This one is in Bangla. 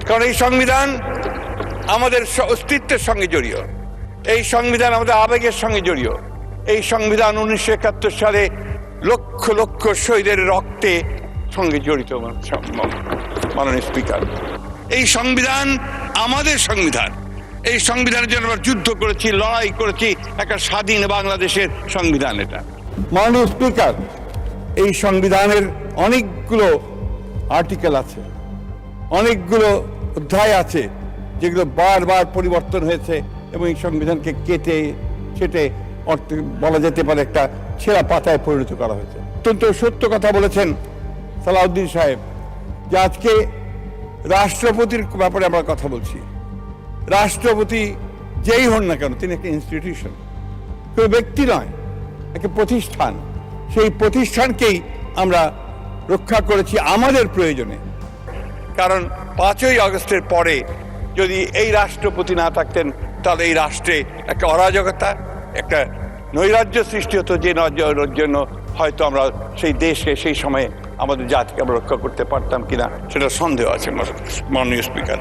কারণ এই সংবিধান আমাদের অস্তিত্বের সঙ্গে জড়িত, এই সংবিধান আমাদের আবেগের সঙ্গে জড়িত। এই সংবিধান 1971 সালে লক্ষ লক্ষ শহীদের রক্তে সঙ্গে জড়িত। মাননীয় স্পিকার, এই সংবিধান আমাদের সংবিধান। এই সংবিধানের জন্য আমরা যুদ্ধ করেছি, লড়াই করেছি, একটা স্বাধীন বাংলাদেশের সংবিধান এটা। মাননীয় স্পিকার, এই সংবিধানের অনেকগুলো আর্টিকেল আছে, অনেকগুলো অধ্যায় আছে যেগুলো বারবার পরিবর্তন হয়েছে এবং এই সংবিধানকে কেটে ছেটে বলা যেতে পারে একটা ছেঁড়া পাতায় পরিণত করা হয়েছে। অত্যন্ত সত্য কথা বলেছেন সালাউদ্দিন সাহেব যে আজকে রাষ্ট্রপতির ব্যাপারে আমরা কথা বলছি। রাষ্ট্রপতি যেই হন না কেন, তিনি একটা ইনস্টিটিউশন, কোনো ব্যক্তি নয়, একটা প্রতিষ্ঠান। সেই প্রতিষ্ঠানকেই আমরা রক্ষা করেছি আমাদের প্রয়োজনে। কারণ 5ই আগস্টের পরে যদি এই রাষ্ট্রপতি না থাকতেন তাহলে এই রাষ্ট্রে একটা অরাজকতা, একটা নৈরাজ্য সৃষ্টি হতো, যে নৈরাজ্যের জন্য হয়তো আমরা সেই দেশকে সেই সময়ে আমাদের জাতিকে আমরা রক্ষা করতে পারতাম কিনা সেটা সন্দেহ আছে মাননীয় স্পিকার।